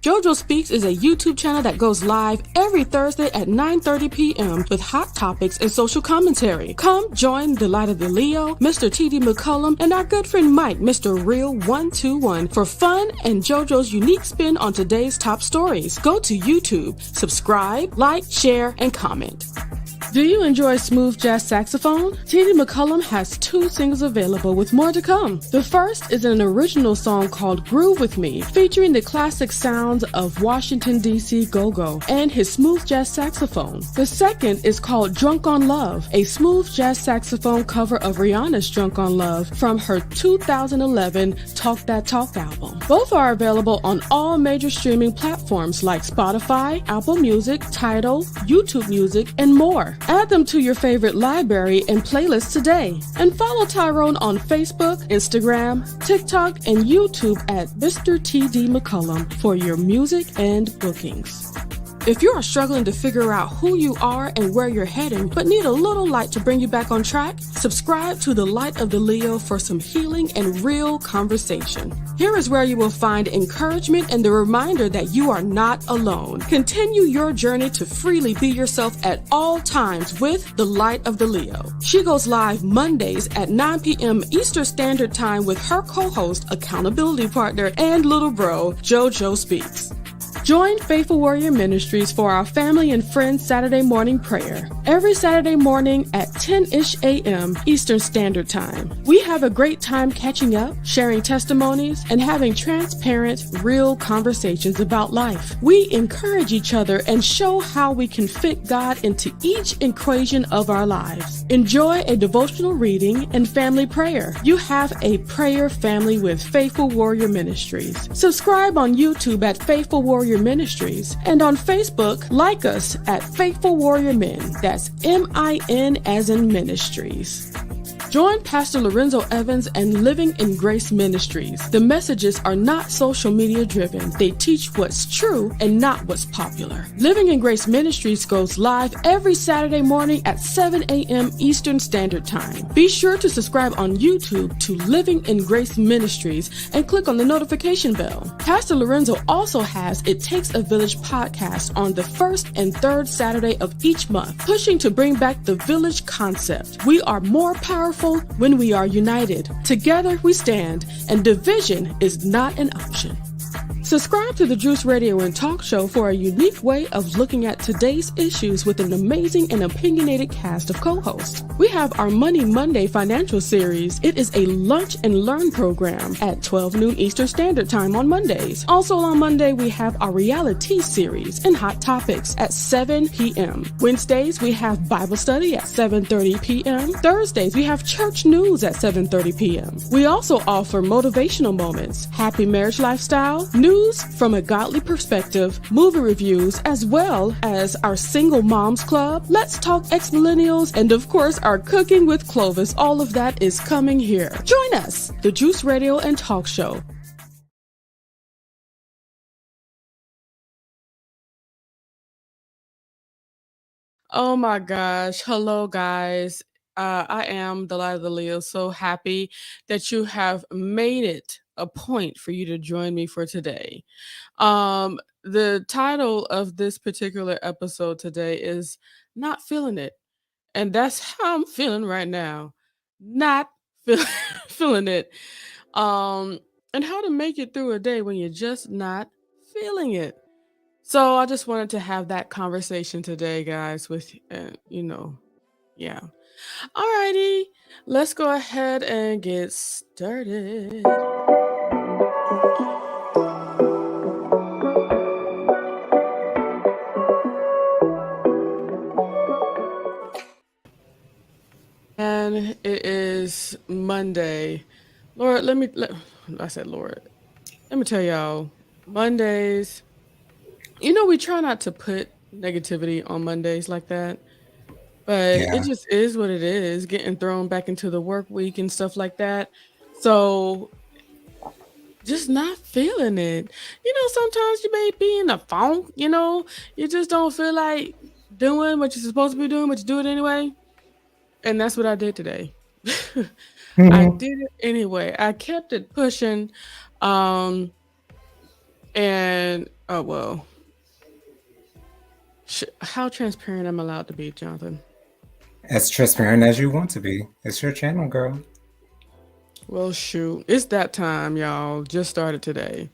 JoJo Speaks is a YouTube channel that goes live every Thursday at 9:30 p.m. with hot topics and social commentary. Come join the Light of the Leo, Mr. T.D. McCullum, and our good friend Mike, Mr. Real 121, for fun and JoJo's unique spin on today's top stories. Go to YouTube, subscribe, like, share, and comment. Do you enjoy smooth jazz saxophone? T.D. McCullum has 2 singles available with more to come. The first is an original song called Groove With Me, featuring the classic sounds of Washington, D.C. go-go and his smooth jazz saxophone. The second is called Drunk on Love, a smooth jazz saxophone cover of Rihanna's Drunk on Love from her 2011 Talk That Talk album. Both are available on all major streaming platforms like Spotify, Apple Music, Tidal, YouTube Music, and more. Add them to your favorite library and playlist today. And follow Tyrone on Facebook, Instagram, TikTok, and YouTube at Mr. T.D. McCullum for your music and bookings. If you are struggling to figure out who you are and where you're heading, but need a little light to bring you back on track, subscribe to the Light of the Leo for some healing and real conversation. Here is where you will find encouragement and the reminder that you are not alone. Continue your journey to freely be yourself at all times with the Light of the Leo. She goes live Mondays at 9 p.m. Eastern Standard Time with her co-host, accountability partner, and little bro, JoJo Speaks. Join Faithful Warrior Ministries for our family and friends Saturday morning prayer. Every Saturday morning at 10-ish a.m. Eastern Standard Time. We have a great time catching up, sharing testimonies, and having transparent, real conversations about life. We encourage each other and show how we can fit God into each equation of our lives. Enjoy a devotional reading and family prayer. You have a prayer family with Faithful Warrior Ministries. Subscribe on YouTube at Faithful Warrior Ministries, and on Facebook, like us at Faithful Warrior Men. That's M-I-N as in Ministries. Join Pastor Lorenzo Evans and Living in Grace Ministries. The messages are not social media driven. They teach what's true and not what's popular. Living in Grace Ministries goes live every Saturday morning at 7 a.m. Eastern Standard Time. Be sure to subscribe on YouTube to Living in Grace Ministries and click on the notification bell. Pastor Lorenzo also has It Takes a Village podcast on the first and third Saturday of each month, pushing to bring back the village concept. We are more powerful when we are united. Together we stand, and division is not an option. Subscribe to the Juice Radio and Talk Show for a unique way of looking at today's issues with an amazing and opinionated cast of co-hosts. We have our Money Monday financial series. It is a lunch and learn program at 12 noon Eastern Standard Time on Mondays. Also on Monday, we have our reality series and hot topics at 7 p.m. Wednesdays, we have Bible study at 7:30 p.m. Thursdays, we have church news at 7:30 p.m. We also offer motivational moments, happy marriage lifestyle, news from a godly perspective, movie reviews, as well as our Single Moms Club, Let's Talk Ex-Millennials, and of course our Cooking with Clovis. All of that is coming here. Join us, the Juice Radio and Talk Show. Oh my gosh. Hello, guys. I am the Light of the Leo. So happy that you have made it a point for you to join me for today. The title of this particular episode today is Not Feeling It. And that's how I'm feeling right now. Not feel- feeling it. Um, and how to make it through a day when you're just not feeling it. So I just wanted to have that conversation today, guys, with, yeah. Alrighty, let's go ahead and get started. And it is Monday. Lord, I said, Lord, let me tell y'all, Mondays, we try not to put negativity on Mondays like that. But it Yeah. just is what it is, getting thrown back into the work week and stuff like that. So just not feeling it. Sometimes you may be in a funk, you just don't feel like doing what you're supposed to be doing, but you do it anyway. And that's what I did today. I Mhm. did it anyway. I kept it pushing. Um, And oh well, how transparent am I allowed to be, Jonathan? As transparent as you want to be. It's your channel, girl. Well, shoot, it's that time, y'all. Just started today.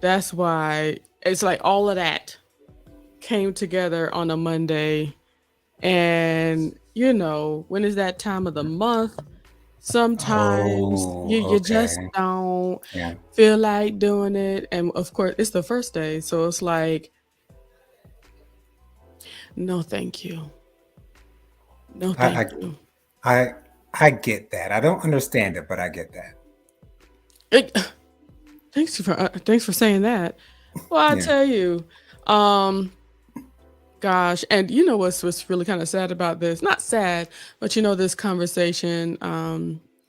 That's why it's like all of that came together on a Monday. And, when is that time of the month? Sometimes Oh, you just okay. don't Yeah. feel like doing it. And of course, it's the first day. So it's like, no, thank you. No, thank I you. I I I get that. I don't understand it, but I get that. It, thanks for saying that. Well, I Yeah. tell you, um, gosh, and you know what's really kind of sad about this? Not sad, but this conversation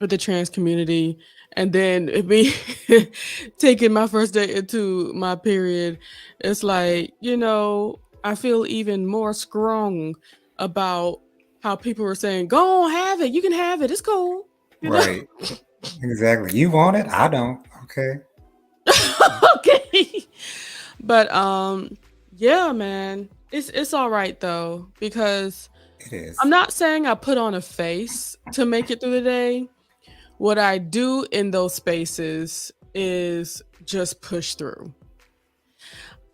with the trans community, and then it be taking my first day into my period. It's like I feel even more strong about how people were saying, "Go on, have it. You can have it. It's cool." You know. Right. Exactly. You want it? I don't. Okay. Okay. But yeah, man. It's all right though because It I'm is. not saying I put on a face to make it through the day. What I do in those spaces is just push through.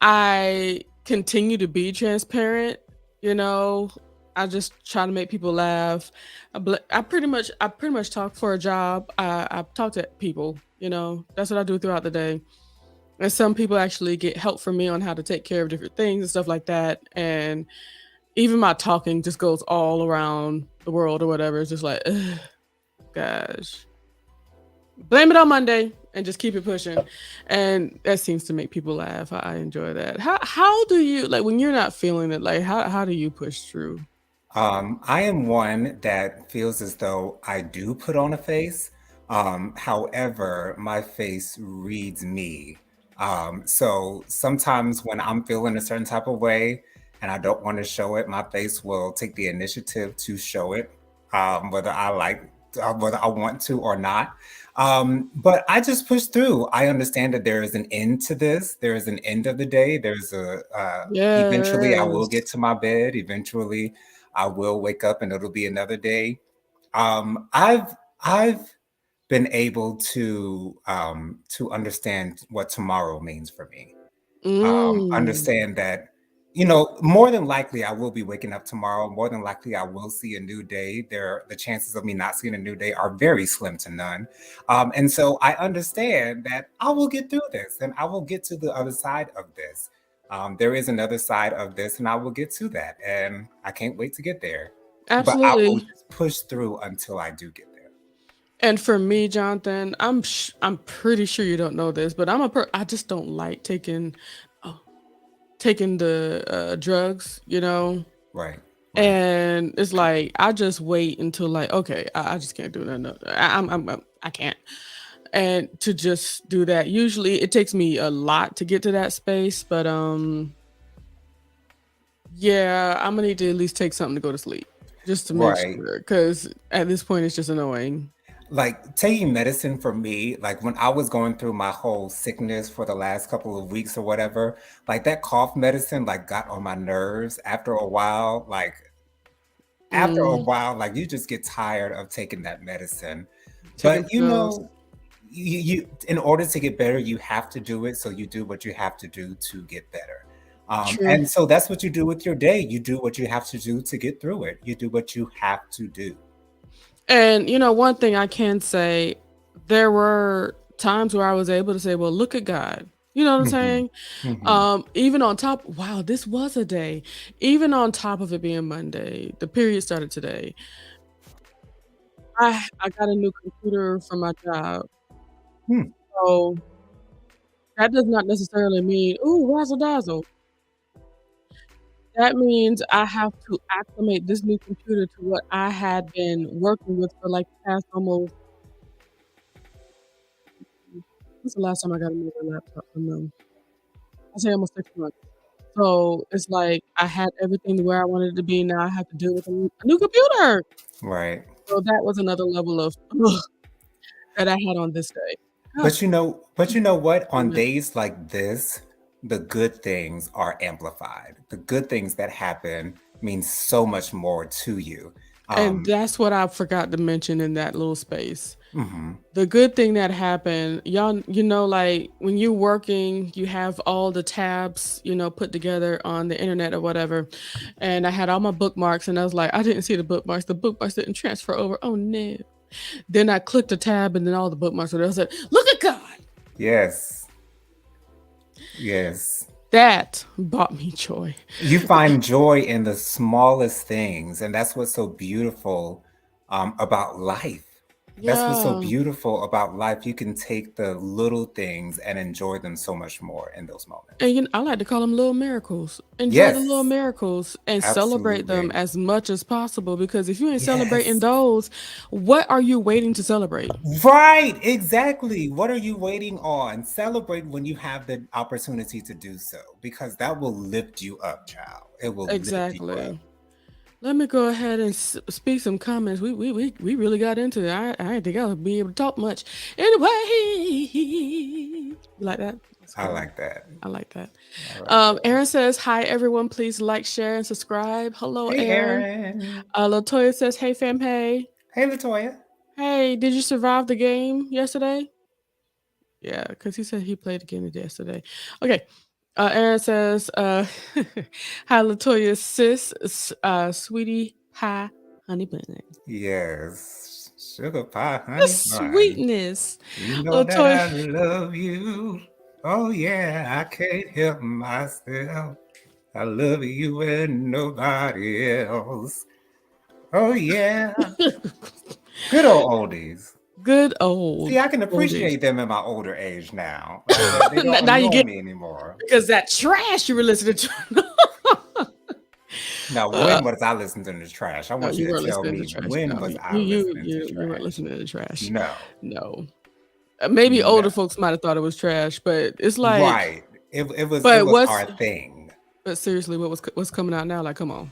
I continue to be transparent, you know. I just try to make people laugh. I pretty much talk for a job. I talk to people, That's what I do throughout the day. And some people actually get help from me on how to take care of different things and stuff like that. And even my talking just goes all around the world or whatever. It's just like, ugh, gosh, blame it on Monday and just keep it pushing. And that seems to make people laugh. I enjoy that. How do you like when you're not feeling it? Like how do you push through? I am one that feels as though I do put on a face. However, my face reads me. So sometimes when I'm feeling a certain type of way and I don't want to show it, my face will take the initiative to show it, whether I want to or not. But I just push through. I understand that there is an end to this. There is an end of the day. Eventually I will get Yes. to my bed. Eventually I will wake up and it'll be another day. I've been able to understand what tomorrow means for me. Mm. Understand that, more than likely I will be waking up tomorrow. More than likely I will see a new day. The chances of me not seeing a new day are very slim to none. And so I understand that I will get through this and I will get to the other side of this. There is another side of this, and I will get to that. And I can't wait to get there. But I will Absolutely. just push through until I do get there. And for me, Jonathan, I'm pretty sure you don't know this, but I just don't like oh, taking the drugs. Right, right, And it's like I just wait until like, okay, I just can't do that. No, I can't. And to just do that, usually it takes me a lot to get to that space, but yeah, I'm gonna need to at least take something to go to sleep just to make right. sure, because at this point it's just annoying. Like taking medicine for me, like when I was going through my whole sickness for the last couple of weeks or whatever, like that cough medicine like got on my nerves after a while. Mm, Like you just get tired of taking that medicine. taking But pills. you in order to get better, you have to do it. So you do what you have to do to get better. True. And so that's what you do with your day. You do what you have to do to get through it. You do what you have to do. And one thing I can say, there were times where I was able to say, "Well, look at God." You know what I'm Hmm. saying? Hmm. Even on top, wow, this was a day. Even on top of it being Monday, the period started today. I got a new computer for my job, Hmm. so that does not necessarily mean, "Ooh, razzle dazzle." That means I have to acclimate this new computer to what I had been working with for like the past almost. When's the last time I got another laptop from them? I say almost 6 months. So it's like I had everything to where I wanted it to be. Now I have to deal with a new computer. Right. So that was another level of ugh, that I had on this day. Ugh, But you know what? On damn it. days like this, the good things are amplified. The good things that happen mean so much more to you. And Um, that's what I forgot to mention in that little space. mhm. The good thing that happened, y'all, like when you're working, you have all the tabs, put together on the internet or whatever. And I had all my bookmarks and I was like, I didn't see the bookmarks. The bookmarks didn't transfer over. Oh no. Then I clicked the tab and then all the bookmarks were there. I said, look at God. Yes. Yes. That brought me joy. You find joy in the smallest things, and that's what's so beautiful about life. That's what's so Yeah. beautiful about life. You can take the little things and enjoy them so much more in those moments. And I like to call them little miracles. Enjoy the little Yes, miracles and celebrate them absolutely. as much as possible. Because if you ain't celebrating Yes. those, what are you waiting to celebrate? Right, exactly. What are you waiting on? Celebrate when you have the opportunity to do so, because that will lift you up, child. It will lift you up. Exactly. Let me go ahead and speak some comments. We really got into it. I didn't think I would be able to talk much. Anyway, you like that? That's I cool. like that. I like that. I like that. Aaron says, "Hi everyone, please like, share, and subscribe." Hello, Hey, Aaron. Aaron. Latoya says, "Hey fam, hey, Hey, Latoya. hey, did you survive the game yesterday?" Yeah, because he said he played the game yesterday. Okay. Aaron says, "Hi Latoya, sis, sweetie, hi, honey bun." Yes, sugar pie, The honey bun. sweetness. You know that Latoya, I love you. Oh, yeah, I can't help myself. I love you and nobody else. Oh, yeah. Good old oldies. good old See, I can oldies. appreciate them in my older age now. They don't Now you annoy get me anymore. because that trash you were listening to. Now, uh, when was I listening to the trash? I no, want you you to weren't tell listening to me, trash. when No, was you I you listening to you you weren't trash? listening to trash. No, No. Maybe older no. folks might have thought it was trash, but it's like, Right. It but was what's our thing. but seriously, what's coming out now? Like, come on.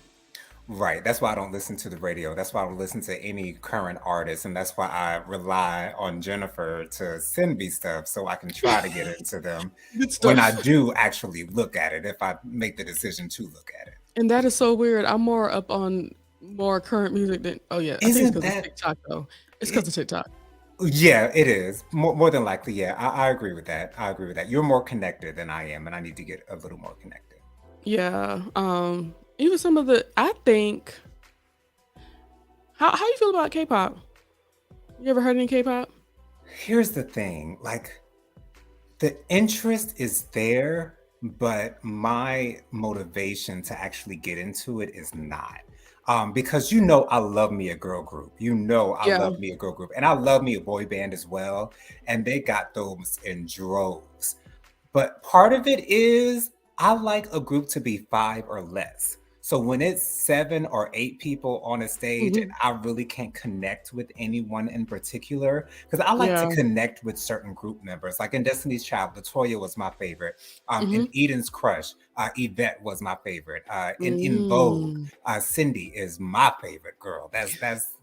Right. That's why I don't listen to the radio. That's why I don't listen to any current artists. And that's why I rely on Jennifer to send me stuff so I can try to get into them Good when I stuff. do actually look at it, if I make the decision to look at it. And that is so weird. I'm more up on more current music than. Oh yeah, I think it's Isn't because of that TikTok though. It's because it? of TikTok. Yeah, it is. More than likely, yeah. I agree with that. I agree with that. You're more connected than I am, and I need to get a little more connected. Yeah. Even some of the. I think. How you feel about K-pop? You ever heard any K-pop? Here's the thing, like, the interest is there, but my motivation to actually get into it is not. Because I love me a girl group. I Yeah. love me a girl group. And I love me a boy band as well. And they got those in droves. But part of it is I like a group to be five or less. So when it's seven or eight people on a stage and Hmm. I really can't connect with anyone in particular, because I like to Yeah. connect with certain group members. Like in Destiny's Child, Latoya was my favorite. In Hmm. Eden's Crush, Yvette was my favorite. In Vogue, Mm. Cindy is my favorite girl. That's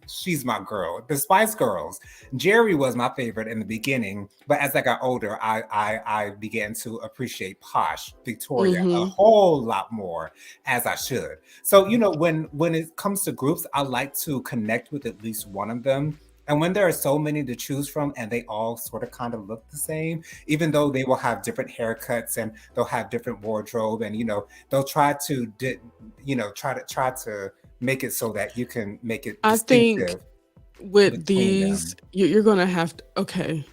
she's my girl. The Spice Girls, Jerry was my favorite in the beginning, but as I got older, I began to appreciate Posh, Victoria a Hmm. whole lot more, as I should. So when it comes to groups, I like to connect with at least one of them. And when there are so many to choose from and they all sort of kind of look the same, even though they will have different haircuts and they'll have different wardrobe, and they'll try to make it so that you can make it I think distinctive with between these, them. you're gonna have to. Okay,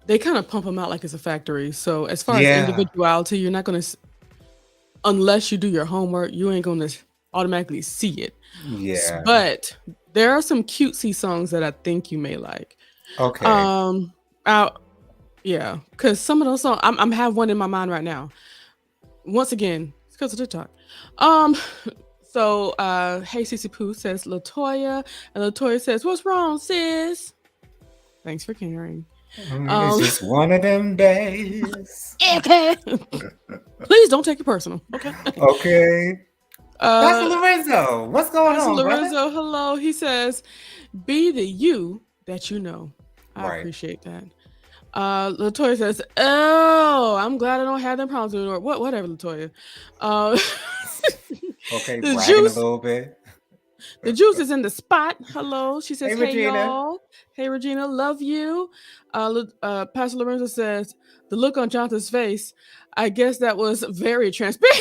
they kind of pump them out like it's a factory. So as far as Yeah. individuality, you're not gonna, unless you do your homework, you ain't gonna automatically see it. Yeah. But there are some cutesy songs that I think you may like. Okay. Um, out, yeah, because some of those songs, I'm have one in my mind right now. Once again, it's because of TikTok. Um, so hey Cece Pooh says Latoya, and Latoya says, "What's wrong, sis?" Thanks for caring. It's Um, just one of them days. okay. Please don't take it personal. Okay. Okay. Pastor Uh, Lorenzo, what's going Pastor on, brother? Lorenzo, hello. He says, "Be the you that you know." I Right. appreciate that. Latoya says, "Oh, I'm glad I don't have them problems anymore." Whatever, Latoya. Uh, Okay, the bragging a juice, little bit. the juice is in the spot. Hello, she says, Hey, "Hey Regina. y'all, hey Regina, love you." Pastor Lorenzo says, "The look on Jonathan's face. I guess that was very transparent."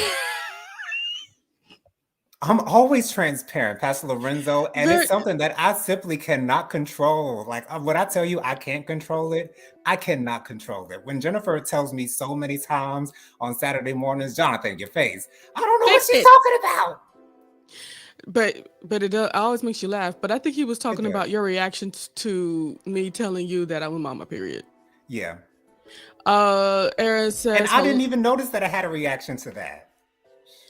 I'm always transparent, Pastor Lorenzo, and it's Very. something that I simply cannot control. Like when I tell you I can't control it, I cannot control it. When Jennifer tells me so many times on Saturday mornings, Jonathan, your face, I don't know what Fix she's it. talking about. But it always makes you laugh. But I think he was It talking about does. your reactions to me telling you that I was mama. Period. Yeah. Aaron And says, I didn't even notice that I had a reaction to that.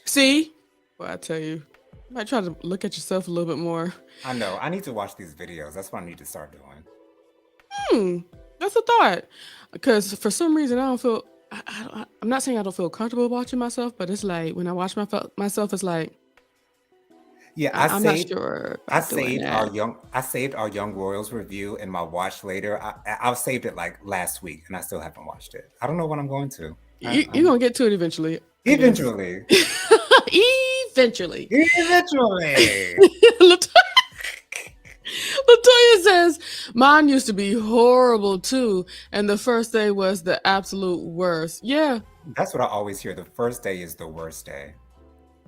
"See, well, I tell you, you might try to look at yourself a little bit more." I know. I need to watch these videos. That's what I need to start doing. That's a thought. Because for some reason, I don't feel. I'm not saying I don't feel comfortable watching myself, but it's like when I watch myself, it's like Yeah, I'm not sure about doing that. I saved our Young Royals review in my watch later. I saved it like last week, and I still haven't watched it. I don't know when I'm going to. You're gonna get to it eventually, I guess. Eventually. Eventually. Eventually. Latoya says, "Mine used to be horrible too, and the first day was the absolute worst." Yeah. That's what I always hear. The first day is the worst day.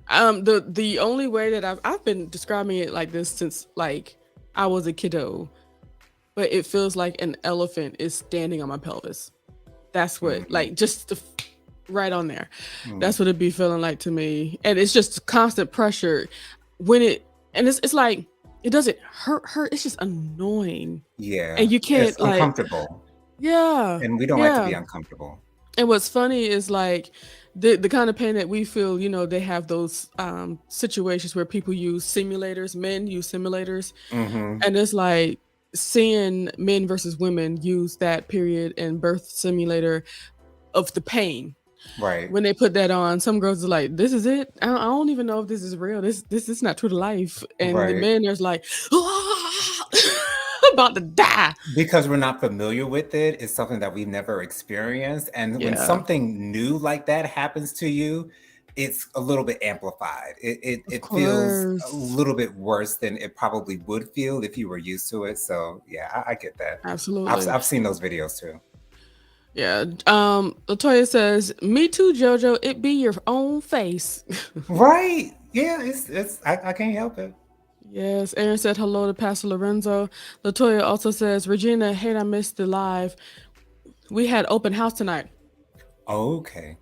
The only way that I've been describing it like this since like I was a kiddo, but it feels like an elephant is standing on my pelvis. That's what like just right on there. That's what it'd be feeling like to me, and it's just constant pressure when it's like it doesn't hurt. It's just annoying. Yeah. And you can't It's like uncomfortable. yeah And we don't like to be uncomfortable. And what's funny is like the kind of pain that we feel, they have those situations where people use simulators, men use simulators. Mm-hmm. And it's like seeing men versus women use that period and birth simulator of the pain. Right. When they put that on, some girls are like, "This is it. I don't even know if this is real. This is not true to life." And the Right. men are like, about to die. Because we're not familiar with it. It's something that we've never experienced. And when Yeah. something new like that happens to you, it's a little bit amplified. It feels a course. little bit worse than it probably would feel if you were used to it. So yeah, I get that. Absolutely. I've seen those videos too. Yeah. Latoya says, "Me too, JoJo. It be your own face." Right. Yeah, it's I can't help it. Yes. Aaron said hello to Pastor Lorenzo. Latoya also says, "Regina, hate I missed the live. We had open house tonight." Okay.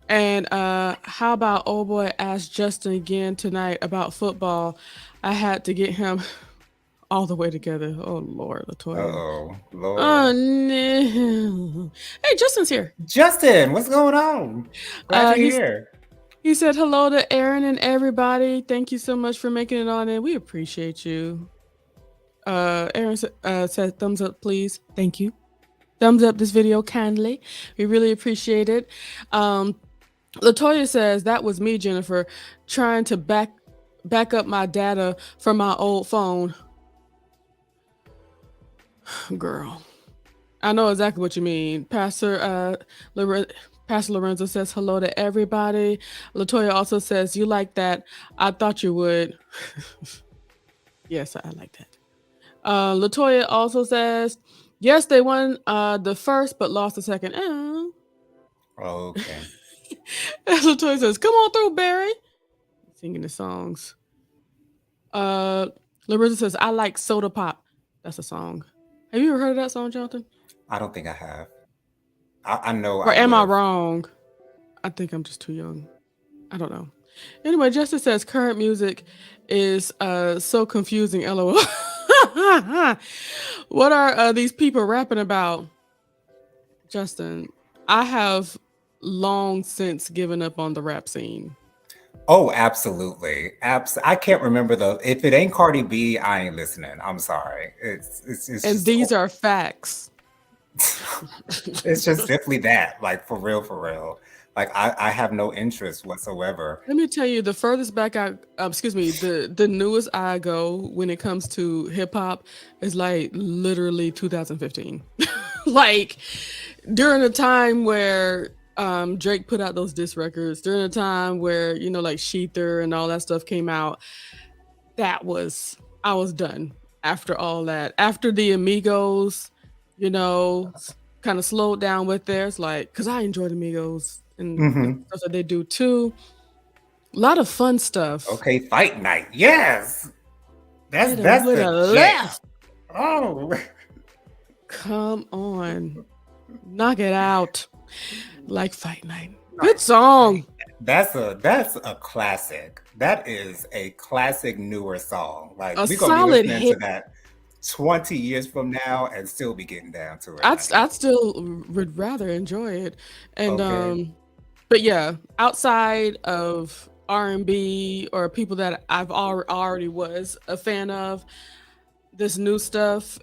And how about old boy asked Justin again tonight about football? I had to get him all the way together. Oh Lord, Latoya. Uh-oh. Lord. Oh no. Hey, Justin's here. Justin, what's going on? Glad you're He's here. He said hello to Aaron and everybody. Thank you so much for making it on in. We appreciate you. Aaron said thumbs up, please. Thank you. Thumbs up this video kindly. We really appreciate it. Latoya says that was me, Jennifer, trying to back up my data from my old phone. Girl, I know exactly what you mean. Pastor Lorenzo says hello to everybody. Latoya also says, "You like that? I thought you would." Yes, I like that. Latoya also says, "Yes, they won the first, but lost the second." Okay. Latoya says, "Come on through, Barry." Singing the songs. Lorenzo says, "I like Soda Pop." That's a song. Have you ever heard of that song, Jonathan? I don't think I have. I know. Or am I wrong? I think I'm just too young. I don't know. Anyway, Justin says current music is so confusing. LOL. What are these people rapping about? Justin, I have long since given up on the rap scene. Oh, absolutely. I can't remember if it ain't Cardi B, I ain't listening. I'm sorry. It's And just these are facts. it's just simply that, like for real, for real. Like I have no interest whatsoever. Let me tell you, the furthest back excuse me, the newest I go when it comes to hip hop is like literally 2015. Like during the time where Drake put out those diss records, during the time where, you know, like Sheether and all that stuff came out, I was done after all that. After the Amigos, you know, kind of slowed down with theirs, like, because I enjoy the Amigos and with Hmm. the stuff that they do too. A lot of fun stuff. Okay, Fight Night. Yes, Hit him that's with the a jam. left. Oh, Come on. Knock it out. Like Fight Night. Good song. that's a classic. That is a classic newer song. Like A we're gonna be solid listening hit. to that 20 years from now and still be getting down to it, honey. I'd still would rather enjoy it. And Okay. but yeah, outside of R&B or people that already was a fan of, this new stuff,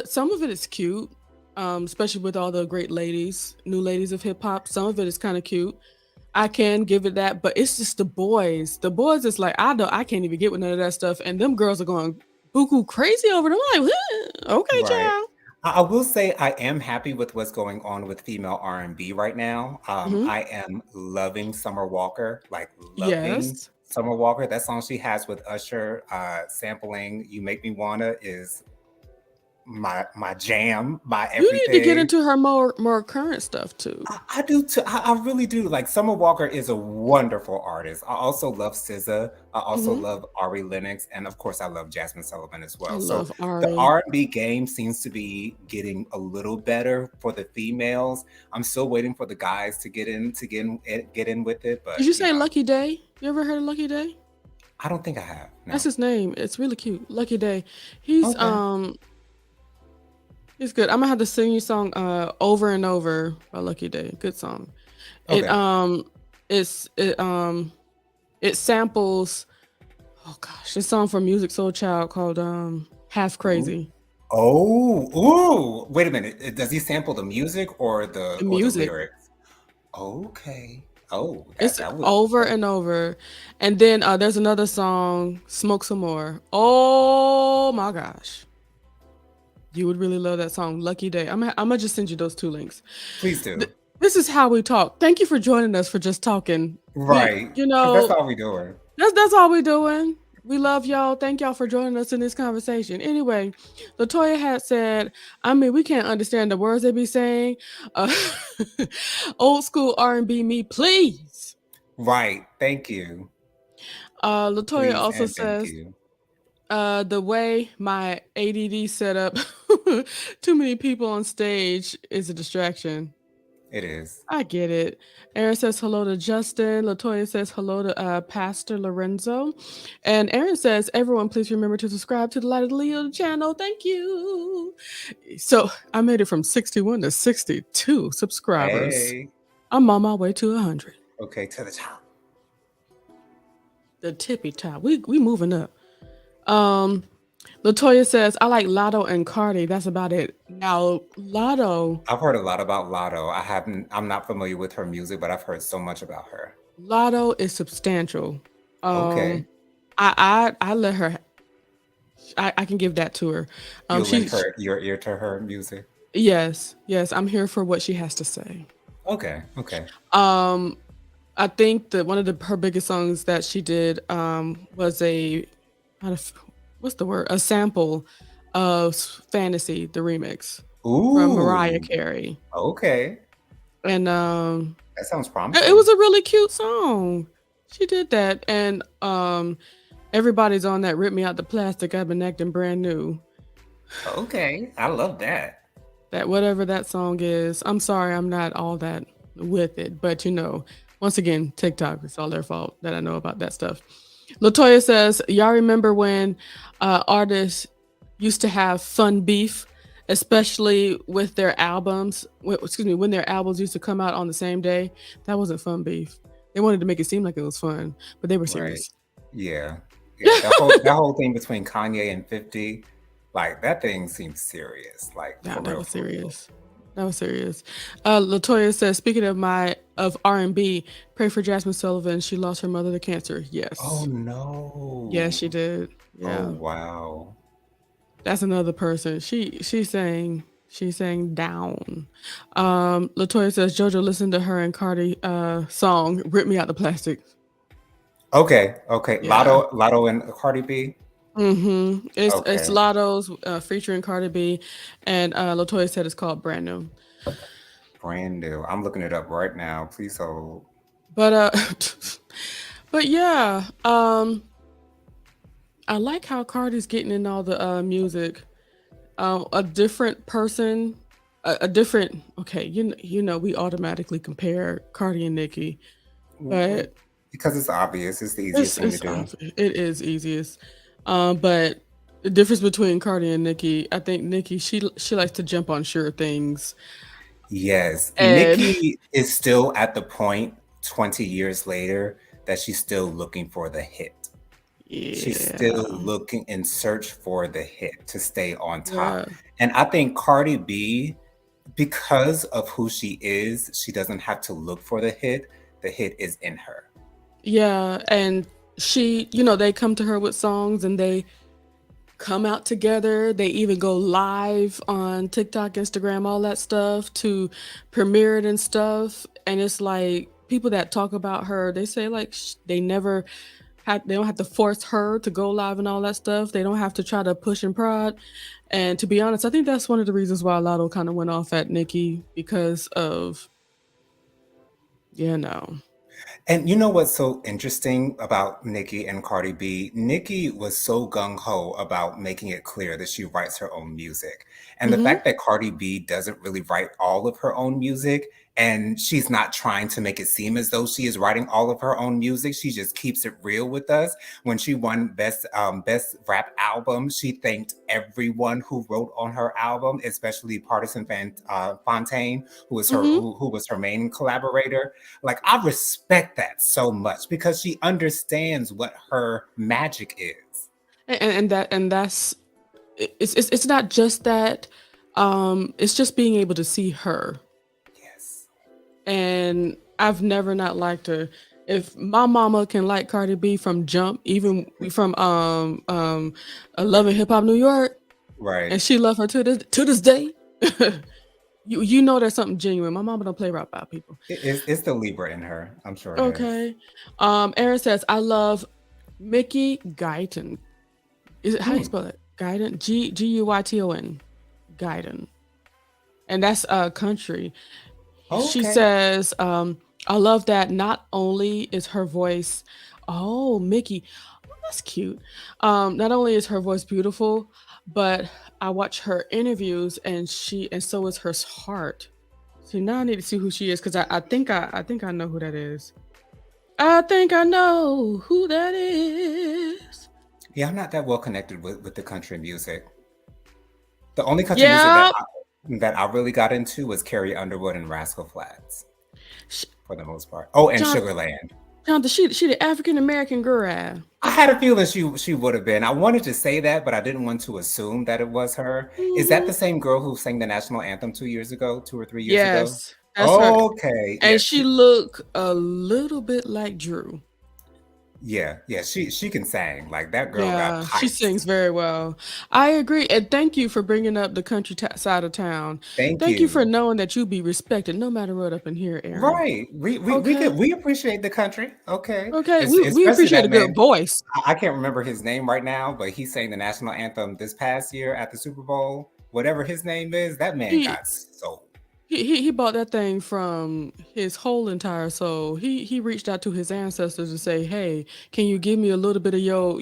some of it is cute, especially with all the great ladies, new ladies of hip hop. Some of it is kind of cute. I can give it that, but it's just the boys. The boys is like I can't even get with none of that stuff, and them girls are going buku crazy over them. I'm like, okay, Right. child. I will say I am happy with what's going on with female R&B right now. Hmm. I am loving Summer Walker, like loving Yes. Summer Walker. That song she has with Usher, sampling "You Make Me Wanna" is my jam, my You need to get everything. into her more current stuff too. I do too. I really do. Like Summer Walker is a wonderful artist. I also love SZA. I also Hmm. love Ari Lennox, and of course, I love Jasmine Sullivan as I well. So love the Ari. R&B game seems to be getting a little better for the females. I'm still waiting for the guys to get in with it, Did but you you say know, Lucky Day? You ever heard of Lucky Day? I don't think I have. That's No. his name. It's really cute. Lucky Day. He's Okay. he's good. I'm gonna have to sing you song Over and Over by Lucky Day. Good song. It Okay. it's it samples, oh gosh, this song from Music Soul Child called Half Ooh. Crazy. Oh, ooh. Wait a minute. Does he sample the music The or the music. lyrics? Okay. Oh, It's that would over that, and over. And then there's another song, Smoke Some More. Oh my gosh. You would really love that song, Lucky Day. I'm gonna just send you those two links. please do. This is how we talk. Thank you for joining us for just talking. Right. You Because that's know, all we doing. that's all we're doing. We love y'all. Thank y'all for joining us in this conversation. Anyway, Latoya had said, I mean, we can't understand the words they be saying. Uh, old school R&B me, please. Right. Thank you. Latoya Please also and thank says, you. the way my ADD set up too many people on stage is a distraction. It is. I get it. Aaron says hello to Justin. Latoya says hello to Pastor Lorenzo. And Aaron says, everyone, please remember to subscribe to the Light of the Leo channel. Thank you. So I made it from 61 to 62 subscribers. Hey. I'm on my way to 100. Okay, to the top. The tippy top. We moving up. Latoya says, I like Lotto and Cardi. That's about it. Now, Lotto. I've heard a lot about Lotto. I'm not familiar with her music, but I've heard so much about her. Lotto is substantial. Okay. I let her. I can give that to her. You lend She her your ear to her music. yes, yes. I'm here for what she has to say. Okay. Okay. Um, I think that one of her biggest songs that she did was how to, what's the word? A sample of Fantasy, the remix from Mariah Ooh. Carey, Okay. and That sounds it was promising. a really cute song. She did that, and everybody's on that "Rip Me Out the Plastic." I've been acting brand new. Okay. I love that. That whatever that song is. I'm sorry, I'm not all that with it, but you know, once again, TikTok, it's all their fault that I know about that stuff. Latoya says, y'all remember when artists used to have fun beef, especially with their albums? Excuse me, when their albums used to come out on the same day? That wasn't fun beef. They wanted to make it seem like it was fun, but they were Right. serious. Yeah. Yeah. That whole thing between Kanye and 50, like that thing seems serious. Like Nah, for that real, was for real. serious. That was serious. Latoya says, speaking of my of R&B. Pray for Jasmine Sullivan. She lost her mother to cancer. Oh Yes. Yeah, no. she did. Oh Yeah. wow. That's another person. She sang down. Latoya says JoJo listened to her and Cardi song "Rip Me Out the Plastic." Okay, okay. Yeah. Lotto and Cardi B. It's Okay, Lotto's featuring Cardi B, and Latoya said it's called Brand New. brand new. I'm looking it up right now. Please hold. But but yeah, I like how Cardi's getting in all the music. A different person, a different. Okay, you know, we automatically compare Cardi and Nicki, but Because it's obvious. It's the easiest it's thing to it's do. obvi- it is easiest. But the difference between Cardi and Nicki, I think Nicki she likes to jump on sure things, Yes. and Nicki is still at the point 20 years later that she's still looking for the hit. She's yeah, still looking in search for the hit to stay on top. yeah, And I think Cardi B, because of who she is, she doesn't have to look for the hit. The hit is in her. yeah, and they come to her with songs and they come out together. They even go live on TikTok, Instagram, all that stuff to premiere it and stuff. And it's like people that talk about her, they say like they don't have to force her to go live and all that stuff. They don't have to try to push and prod. And to be honest, I think that's one of the reasons why Lotto kind of went off at Nicki because of, you know. And you know what's so interesting about Nicki and Cardi B? Nicki was so gung ho about making it clear that she writes her own music. And the Hmm. fact that Cardi B doesn't really write all of her own music and she's not trying to make it seem as though she is writing all of her own music, she just keeps it real with us. When she won best rap album, she thanked everyone who wrote on her album, especially Fontaine, Hmm. who was her main collaborator. Like, I respect that so much because she understands what her magic is. And that's it's not just that. It's just being able to see her. Yes. And I've never not liked her. If my mama can like Cardi B from Jump, even from Love and Hip Hop New York, Right. and she love her to this day, you know there's something genuine. My mama don't play about people. It's the Libra in her. I'm sure it is. Okay. Aaron says I love Mickey Guyton. Is it how you Hmm. spell it? Guyton. Guyton. Guyton. And that's country. She Okay. says, I love that not only is her voice, oh, Mickey, oh, that's cute. Not only is her voice beautiful, but I watch her interviews and so is her heart. So now I need to see who she is because I think I know who that is. I think I know who that is. Yeah, I'm not that well connected with the country music. The only country music Yeah. that I really got into was Carrie Underwood and Rascal Flatts Sh- for the most part. Oh, and John, Sugarland. she the African American girl. I had a feeling she would have been. I wanted to say that, but I didn't want to assume that it was her. Is that Hmm. the same girl who sang the national anthem 2 years ago, 2 or 3 years ago? Yes, that's her. Okay, And yes, she looked a little bit like Drew. yeah. She can sing. Like that girl got Yeah, she pipes. sings very well. I agree, and thank you for bringing up the country side of town. Thank Thank you for you. knowing that you be respected no matter what up in here, Aaron. Right. Okay, We appreciate the country. Okay. okay, It's we especially appreciate a that good man. voice. I can't remember his name right now, but he sang the national anthem this past year at the Super Bowl. Whatever his name is, that man He got soul. he bought that thing from his whole entire soul. He reached out to his ancestors to say, "Hey, can you give me a little bit of your,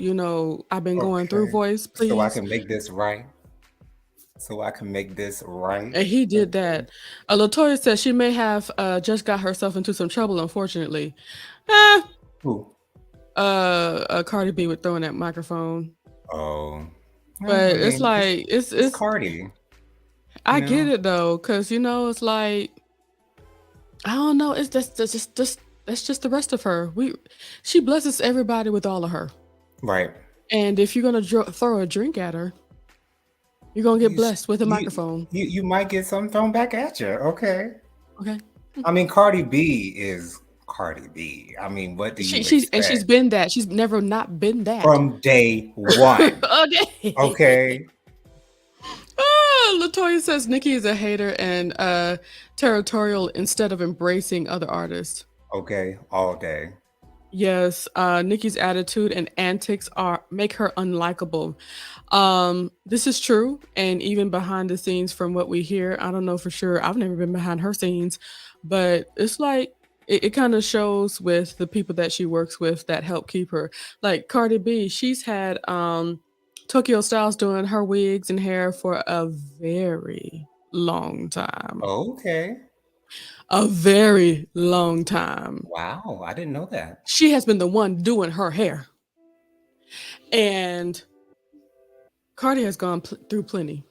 I've been going through Okay. voice, So I please?" can make this right. So I can make this right. And he did Okay. that. Latoya says she may have just got herself into some trouble, unfortunately. Eh, Who? Cardi B with throwing that microphone. Oh. Well, I But it's mean, like it's it's Cardi, you I get know? it though, cause it's like I don't know, it's just that's just the rest of her. She blesses everybody with all of her. Right. And if you're gonna throw a drink at her, you're gonna get You, sh- blessed with a microphone. you might get something thrown back at you. Okay. Okay. I mean, Cardi B is Cardi B. I mean, what do you She's expect? been that. She's never not been that. From day one. Okay. Okay. Latoya says Nicki is a hater and territorial instead of embracing other artists. Okay. All day. Yes, Nicki's attitude and antics are make her unlikable. This is true, and even behind the scenes, from what we hear, I don't know for sure. I've never been behind her scenes, but it's like it kind of shows with the people that she works with that help keep her. Like Cardi B, she's had Tokyo Styles doing her wigs and hair for a very long time. Okay. A very long time. Wow. I didn't know that. She has been the one doing her hair. And Cardi has gone through plenty,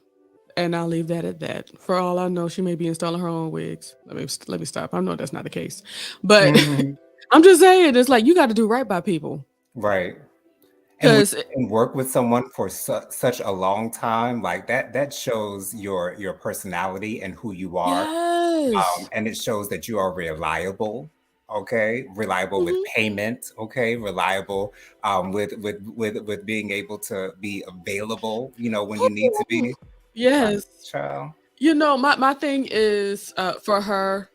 and I'll leave that at that. For all I know, she may be installing her own wigs. Let me stop. I know that's not the case, but Mhm. I'm just saying it's like you got to do right by people Right. And when because you can work with someone for such a long time, like that shows your personality and who you are. yes, And it shows that you are reliable. Okay, reliable with hmm payment. Okay, reliable with being able to be available. You know when you need to be. Right, yes. child. You know, my thing is for her.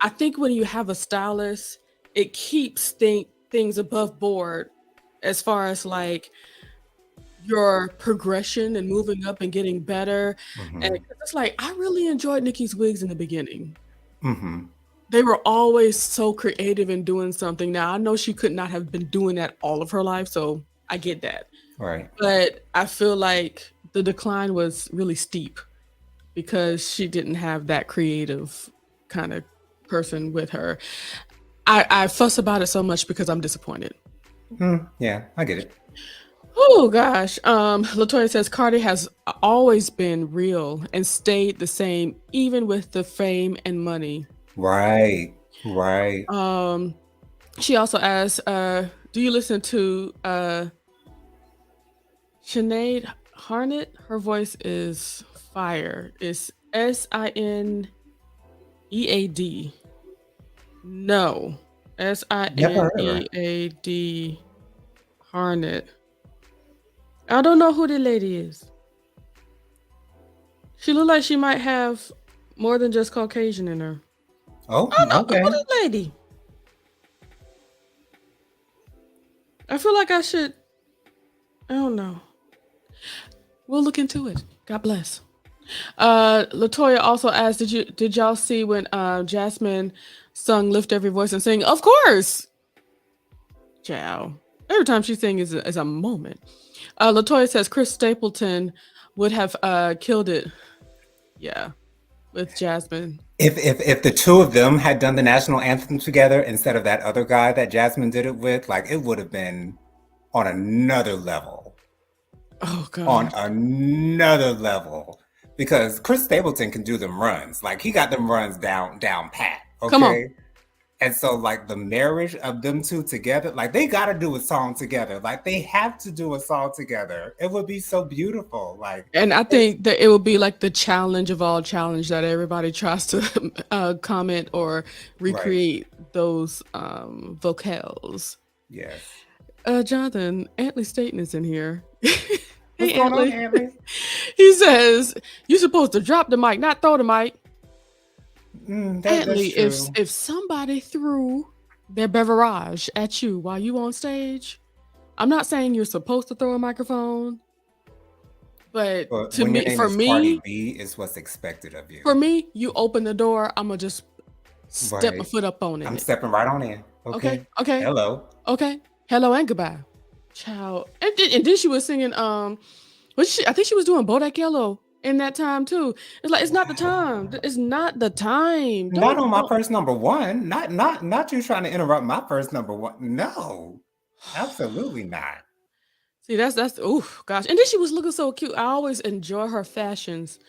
I think when you have a stylist, it keeps things above board as far as like your progression and moving up and getting better. And Hmm. 'cause it's like I really enjoyed Nikki's wigs in the beginning. Hmm. They were always so creative in doing something. Now I know she could not have been doing that all of her life, so I get that. Right. But I feel like the decline was really steep because she didn't have that creative kind of person with her. I fuss about it so much because I'm disappointed. Yeah, I get it. Oh gosh. Latoya says Cardi has always been real and stayed the same even with the fame and money. Right. Right. Um she also asks, do you listen to Sinead Harnett? Her voice is fire. It's Sinead. No. Never heard of her. Sinead Harnett. I don't know who the lady is. She look like she might have more than just Caucasian in her. Oh, I don't know who okay. this lady. I feel like I should. I don't know. We'll look into it. God bless. Latoya also asked, did y'all see when Jasmine sung "Lift Every Voice and Sing"? Of course. Ciao. Every time she sings is a moment. Latoya says Chris Stapleton would have killed it. Yeah, with Jasmine. If the two of them had done the national anthem together instead of that other guy that Jasmine did it with, like it would have been on another level. Oh On gosh. another level. Because Chris Stapleton can do them runs. Like he got them runs down pat. Come on. Okay. And so like the marriage of them two together, like they gotta do a song together. Like they have to do a song together. It would be so beautiful. Like And I it's think that it will be like the challenge of all challenge that everybody tries to comment or right. recreate those vocals. Yes. Jonathan, Antley Staten is in here. What's Hey, going on, Antley. Antley? He says, you're supposed to drop the mic, not throw the mic. That's Antley, true. if somebody threw their beverage at you while you on stage, I'm not saying you're supposed to throw a microphone, but But when your name for is Cardi me, B, is what's expected of you. you open the door, I'm gonna just step my Right. foot up on I'm it. stepping right on in. Okay, Okay. okay, Hello. okay. Hello and goodbye, child. And then she was singing. Was she? I think she was doing Bodak Yellow in that time too. It's like it's not the Wow. time. It's not the time. Not on my Don't. first number one. Not you trying to interrupt my first number one. No, absolutely not. See, that's oof, gosh. And then she was looking so cute. I always enjoy her fashions.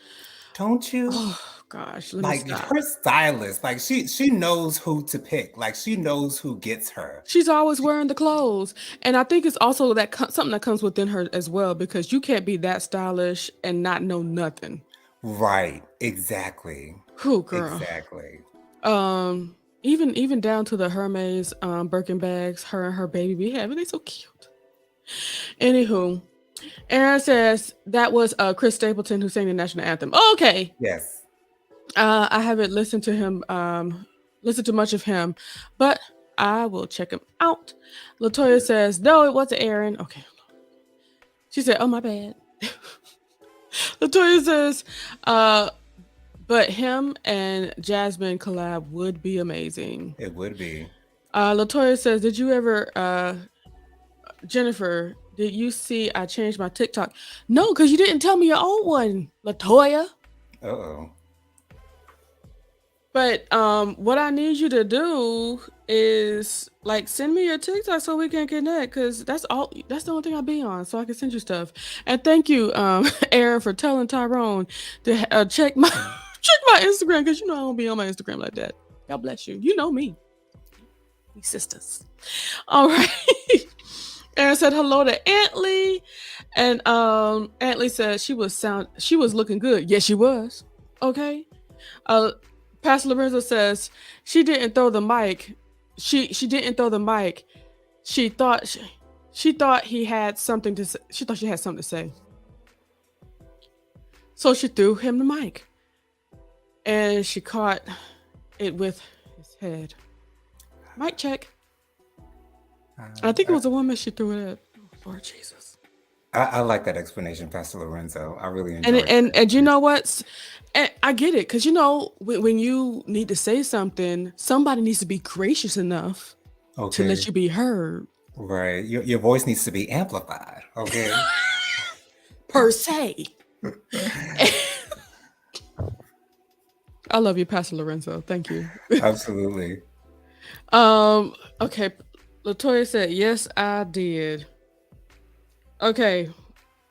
Don't you? Oh gosh, let me Like stop. her stylist, like she knows who to pick. Like she knows who gets her. She's always wearing the clothes, and I think it's also that something that comes within her as well because you can't be that stylish and not know nothing. Right. Exactly. Who girl? Exactly. Even down to the Hermes Birkin bags her and her baby be having. They so cute. Anywho, Aaron says that was Chris Stapleton who sang the national anthem. Okay. Yes. I haven't listened to him, listened to much of him, but I will check him out. Latoya says, no, it wasn't Aaron. Okay. She said, oh, my bad. Latoya says, but him and Jasmine collab would be amazing. It would be. Latoya says, did you ever, Jennifer, did you see I changed my TikTok? No, because you didn't tell me your own one, Latoya. Uh-oh. But what I need you to do is like send me your TikTok so we can connect, because that's the only thing I be on, so I can send you stuff. And thank you, Aaron, for telling Tyrone to check my Instagram, because you know I don't be on my Instagram like that. God bless you. You know me. We sisters. All right. Aaron said hello to Antley, and Antley said she was looking good. Yes, she was. Okay. Pastor Lorenzo says she didn't throw the mic. She didn't throw the mic. She thought he had something to say. She thought she had something to say. So she threw him the mic, and she caught it with his head. Mic check. I think it was a woman she threw it at. Oh, Lord Jesus. I like that explanation, Pastor Lorenzo. I really enjoyed it. And you know what? And I get it, because you know when you need to say something, somebody needs to be gracious enough to let you be heard. Right. Your voice needs to be amplified. Okay. Per se. I love you, Pastor Lorenzo. Thank you. Absolutely. Okay. Latoya said, yes, I did. Okay.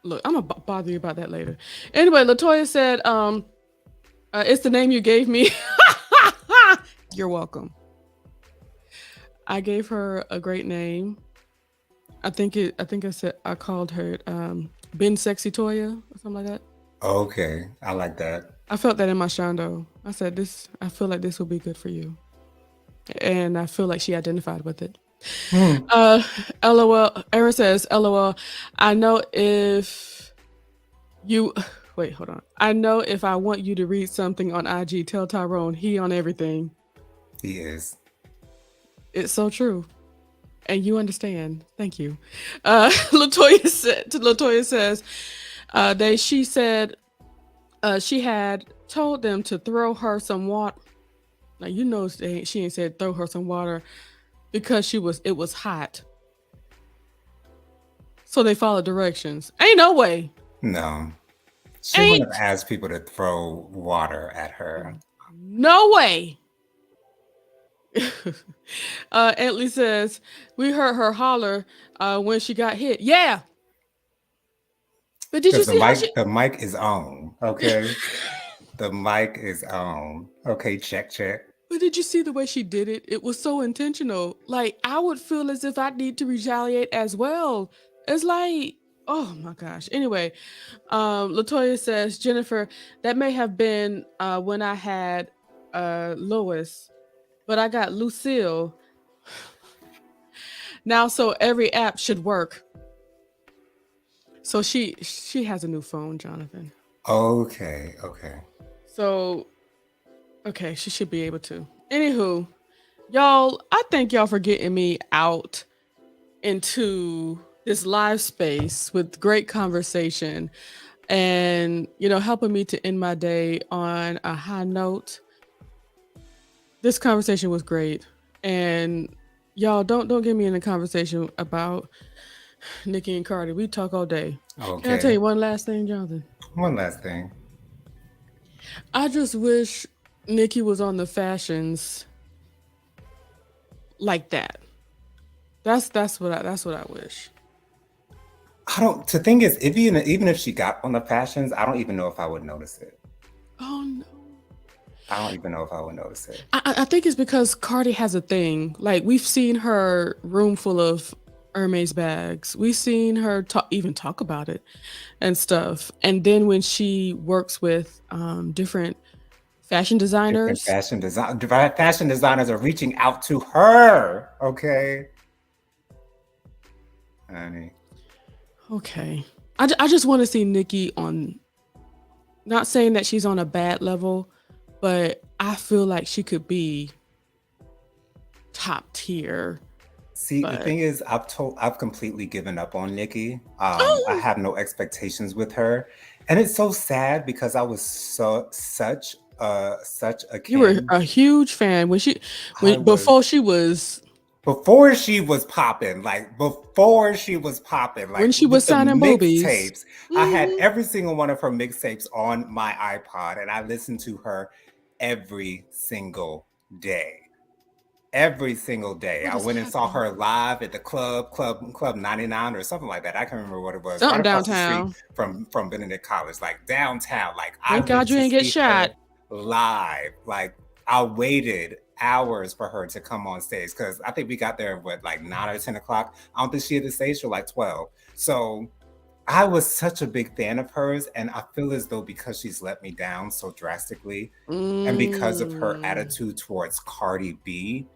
Look, I'm gonna bother you about that later. Anyway, Latoya said, it's the name you gave me. You're welcome. I gave her a great name. I think I called her Ben Sexy Toya or something like that. Okay. I like that. I felt that in my shondo. I said I feel like this will be good for you. And I feel like she identified with it. LOL. Aaron says, LOL. I know if you wait, hold on. I know if I want you to read something on IG, tell Tyrone he on everything. He is. It's so true. And you understand. Thank you. Latoya says, she said she had told them to throw her some water. Now you know she ain't said throw her some water because it was hot. So they followed directions. Ain't no way. No. She wouldn't have asked people to throw water at her. No way. Antley says, we heard her holler when she got hit. Yeah. But did you see the mic is on, okay? The mic is on. Okay, check. But did you see the way she did it? It was so intentional. Like, I would feel as if I need to retaliate as well. It's like, oh my gosh. Anyway, Latoya says, Jennifer, that may have been when I had Lois, but I got Lucille. Now, so every app should work. So she has a new phone, Jonathan. Okay. So, okay, she should be able to. Anywho, y'all, I thank y'all for getting me out into this live space with great conversation and, helping me to end my day on a high note. This conversation was great. And y'all, don't get me in a conversation about Nikki and Cardi. We talk all day. Okay. Can I tell you one last thing, Jonathan? One last thing. I just wish Nikki was on the fashions like that. That's what I wish. The thing is, even if she got on the fashions, I don't even know if I would notice it. Oh no. I don't even know if I would notice it. I think it's because Cardi has a thing. Like, we've seen her room full of Hermes bags. We've seen her even talk about it and stuff. And then when she works with different Fashion Different designers. fashion designers are reaching out to her. Okay, honey. Okay. I just want to see Nikki on, not saying that she's on a bad level, but I feel like she could be top tier. See, the But thing is, I've completely given up on Nikki. I oh, have no expectations with her, and it's so sad because I was such a you were king. a huge fan when I before was she was before she was popping, when like she was with the signing boobies. mixtapes. I had Hmm. every single one of her mixtapes on my iPod, and I listened to her every single day. Every single day. What I has went and saw happened? her live at the club 99 or something like that. I can't remember what it was. Right Something across the street downtown. from Benedict College, like downtown. Like I Thank God went you to didn't get see shot. her live. Like I waited hours for her to come on stage because I think we got there at like 9 or 10 o'clock. I don't think she had the stage till like 12. So I was such a big fan of hers, and I feel as though because she's let me down so drastically, and because of her Mm, attitude towards Cardi B,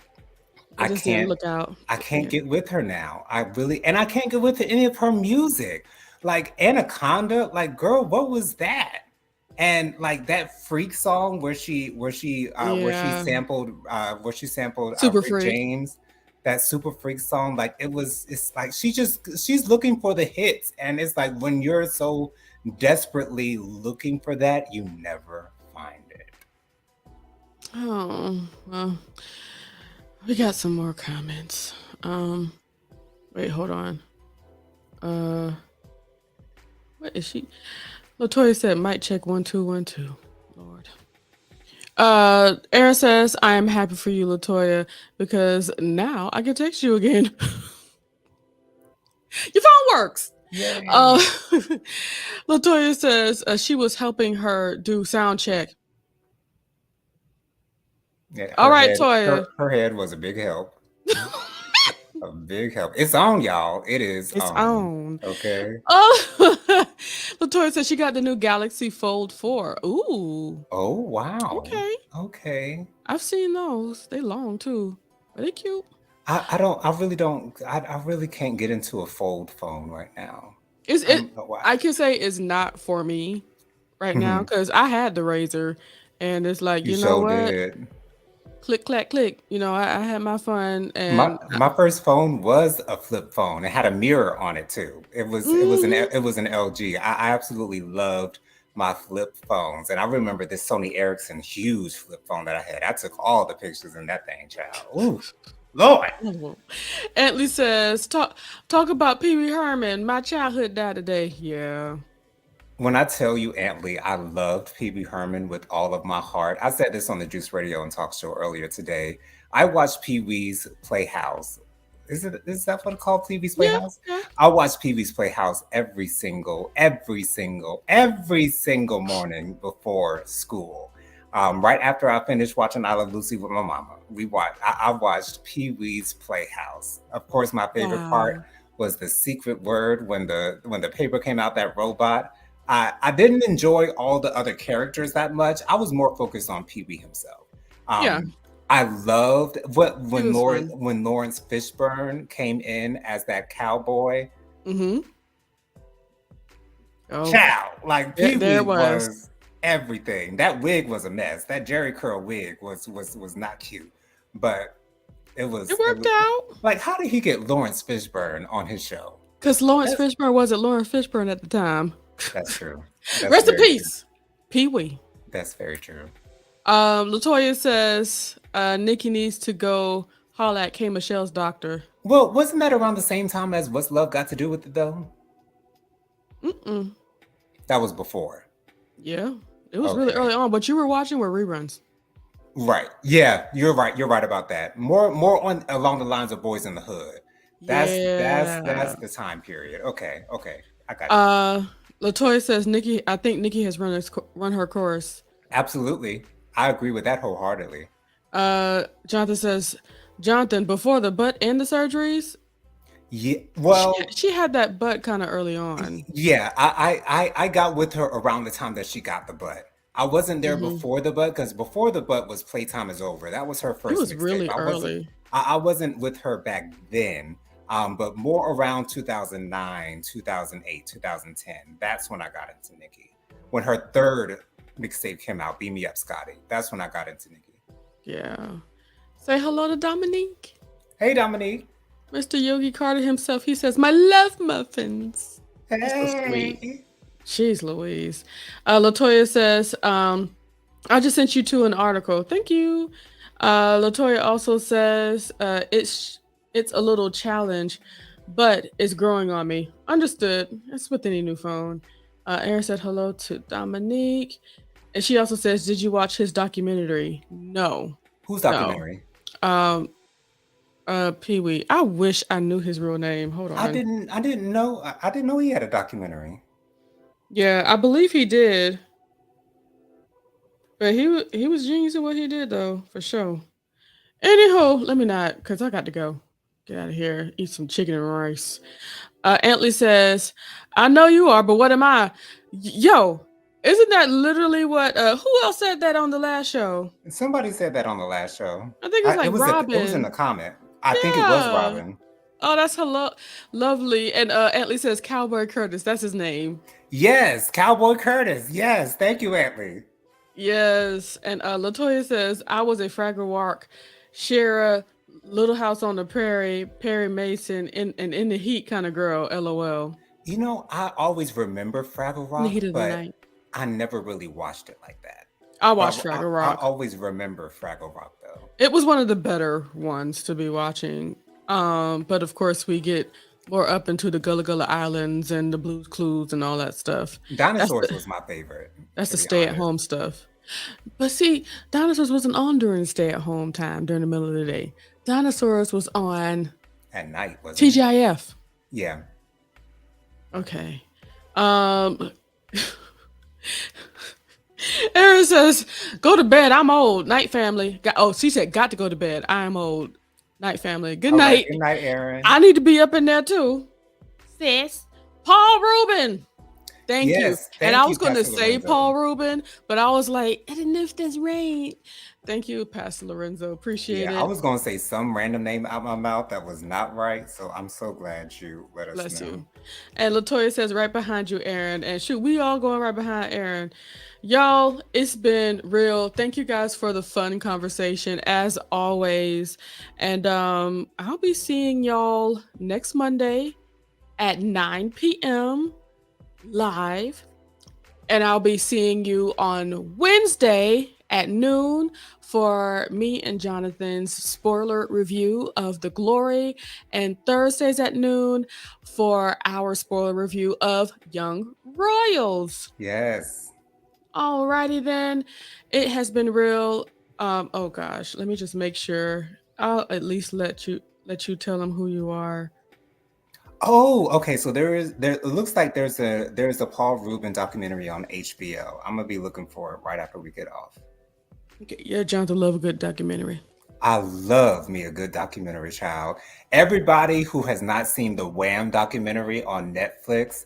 it I just didn't can't look out. I can't Yeah. get with her now. I can't get with any of her music. Like Anaconda, like girl, what was that? And like that freak song Yeah. where she sampled Super Rick freak. James, that super freak song, like it's like she's looking for the hits. And it's like when you're so desperately looking for that, you never find it. Oh, well, we got some more comments. Wait, hold on. Uh, what is she? Latoya said, "Mic check 1 2 1 2." Lord. Aaron says, "I am happy for you, Latoya, because now I can text you again. Your phone works." Uh, Yay. Latoya says she was helping her do sound check. Yeah, All right, Toya. her head was a big help. A big help. It's on, y'all. It is It's on. on. Okay. Oh, Latoya said she got the new Galaxy Fold 4. Ooh, Oh, wow. okay. Okay. I've seen those. They long too. Are they cute? I really can't get into a fold phone right now. Is I it? don't know why. I can say it's not for me right now Mhm. because I had the Razor, and it's like, You you know sure what? did. Click, clack, click. I had my fun, My and my first phone was a flip phone. It had a mirror on it too. mhm. It was an LG. I absolutely loved my flip phones. And I remember this Sony Ericsson huge flip phone that I had. I took all the pictures in that thing, child. Ooh, Lord. Oh. Antley says, talk about Pee Wee Herman. My childhood died today. Yeah. When I tell you, Antley, I loved Pee-wee Herman with all of my heart. I said this on the Juice Radio and Talk Show earlier today. I watched Pee-wee's Playhouse. Is that what it's called, Pee-wee's Yeah. Playhouse? Yeah. I watched Pee-wee's Playhouse every single morning before school. Right after I finished watching I Love Lucy with my mama, I watched Pee-wee's Playhouse. Of course, my favorite part Wow. was the secret word when the paper came out, that robot. I didn't enjoy all the other characters that much. I was more focused on Pee Wee himself. Yeah. I loved He was fun. when Lawrence Fishburne came in as that cowboy. Mm-hmm. Oh, Chow, like there, Pee there Wee it was. was everything. That wig was a mess. That Jerry curl wig was not cute, but It it worked was out. like how did he get Lawrence Fishburne on his show? Because Lawrence That's Fishburne wasn't Lawrence Fishburne at the time. that's true. That's Rest in very true. peace, Pee Wee. That's very true. Latoya says Nikki needs to go holler at K Michelle's doctor. Well, wasn't that around the same time as What's Love Got to Do with It though? Mm-mm. That was before. Yeah, it was really Okay. early on, but you were watching were reruns. Right. Yeah, you're right. You're right about that. More on along the lines of Boys in the Hood. That's Yeah. the time period. Okay. Okay. I got you. Uh, Latoya says Nikki. I think Nikki has run her course. Absolutely. I agree with that wholeheartedly. Jonathan says Jonathan before the butt and the surgeries. Yeah. She Well, she had that butt kind of early on. yeah, I got with her around the time that she got the butt. I wasn't there Hmm. before the butt because before the butt was Playtime is Over. That was her It first was mixtape. really early. I wasn't with her back then. But more around 2009, 2008, 2010. That's when I got into Nicki. When her third mixtape came out, Beam Me Up Scotty. That's when I got into Nicki. Yeah. Say hello to Dominique. Hey, Dominique. Mr. Yogi Carter himself. He says, "My love muffins." He's so sweet. Hey. Jeez Louise. Latoya says, I just sent you to an article. Thank you. Latoya also says, it's a little challenge, but it's growing on me. Understood. It's with any new phone. Aaron said hello to Dominique. And she also says, did you watch his documentary? No. Whose No. documentary? Pee Wee. I wish I knew his real name. Hold on. I didn't know he had a documentary. Yeah, I believe he did. But he was genius at what he did though, for sure. Anyhow, let me not, because I got to go. Get out of here. Eat some chicken and rice. Antley says, I know you are, but what am I? Yo, isn't that literally what who else said that on the last show? Somebody said that on the last show. I think it's like Robin. It was in the comment. I think it was Robin. Oh, that's lovely. And Antley says Cowboy Curtis. That's his name. Yes, Cowboy Curtis. Yes, thank you, Antley. Yes, and Latoya says I was a Fraggle Rock, Shara, Little House on the Prairie, Perry Mason, and in the heat kind of girl. LOL. You know, I always remember Fraggle Rock, but I never really watched it like that. I watched Fraggle Rock. I always remember Fraggle Rock though. It was one of the better ones to be watching. But of course we get more up into the Gullah Gullah Islands and the Blues Clues and all that stuff. Dinosaurs was my favorite. That's the stay-at-home stuff. But see, Dinosaurs wasn't on during stay-at-home time during the middle of the day. Dinosaurs was on at night, wasn't TGIF. It? Yeah. Okay. Erin says, "Go to bed. I'm old. Night, family." She said, "Got to go to bed. I am old. Night, family. Good night." Right. Good night, Erin. I need to be up in there too, sis. Paul Rubin. Thank you. And I was going to say Paul Rubin, but I was like, I didn't know if that's right. Thank you, Pastor Lorenzo. Appreciate it. I was going to say some random name out my mouth that was not right. So I'm so glad you let us Bless know. You. And Latoya says, right behind you, Aaron. And shoot, we all going right behind Aaron. Y'all, it's been real. Thank you guys for the fun conversation as always. And I'll be seeing y'all next Monday at 9 p.m. live. And I'll be seeing you on Wednesday at noon for me and Jonathan's spoiler review of The Glory, and Thursdays at noon for our spoiler review of Young Royals. Yes. Alrighty then. It has been real. Oh gosh, let me just make sure. I'll at least let you tell them who you are. Oh, okay. So it looks like there's a Paul Rubin documentary on HBO. I'm gonna be looking for it right after we get off. Okay, yeah, Jonathan love a good documentary. I love me a good documentary, child. Everybody who has not seen the Wham documentary on Netflix,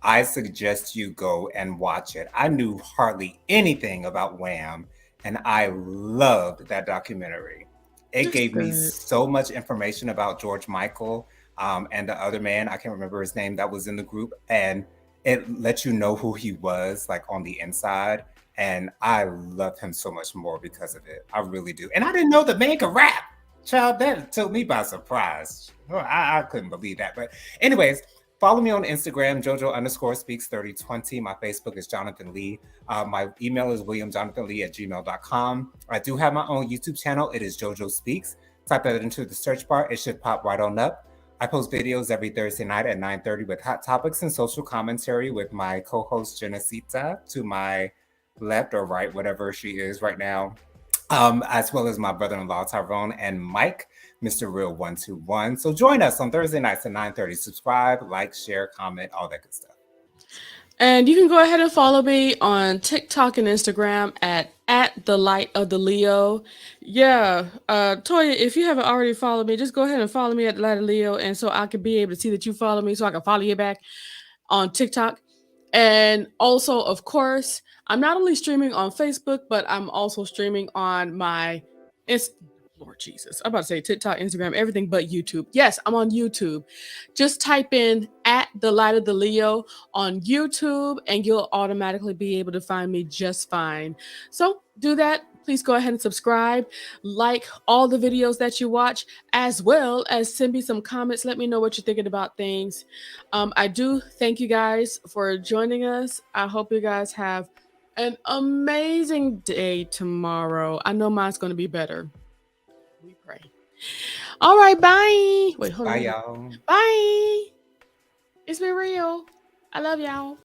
I suggest you go and watch it. I knew hardly anything about Wham, and I loved that documentary. It gave me so much information about George Michael. And the other man, I can't remember his name, that was in the group, and it let you know who he was like on the inside. And I love him so much more because of it. I really do. And I didn't know the man could rap. Child, that took me by surprise. I couldn't believe that. But anyways, follow me on Instagram, JoJo_speaks3020. My Facebook is Jonathan Lee. My email is williamjonathanlee@gmail.com. I do have my own YouTube channel. It is JoJo Speaks. Type that into the search bar. It should pop right on up. I post videos every Thursday night at 9:30 with hot topics and social commentary with my co-host Genesita to my left or right, whatever she is right now, as well as my brother-in-law Tyrone and Mike, Mr. Real 121. So join us on Thursday nights at 9:30. Subscribe, like, share, comment, all that good stuff. And you can go ahead and follow me on TikTok and Instagram at the Light of the Leo. Yeah, Toya, if you haven't already followed me, just go ahead and follow me at the Light of Leo, and so I can be able to see that you follow me, so I can follow you back on TikTok. And also, of course, I'm not only streaming on Facebook, but I'm also streaming on my Lord Jesus. I'm about to say TikTok, Instagram, everything but YouTube. Yes, I'm on YouTube. Just type in at the Light of the Leo on YouTube and you'll automatically be able to find me just fine. So do that. Please go ahead and subscribe, like all the videos that you watch, as well as send me some comments. Let me know what you're thinking about things. I do thank you guys for joining us. I hope you guys have an amazing day tomorrow. I know mine's going to be better. We pray. All right, bye. Wait, hold Bye, on. y'all. Bye. It's been real. I love y'all.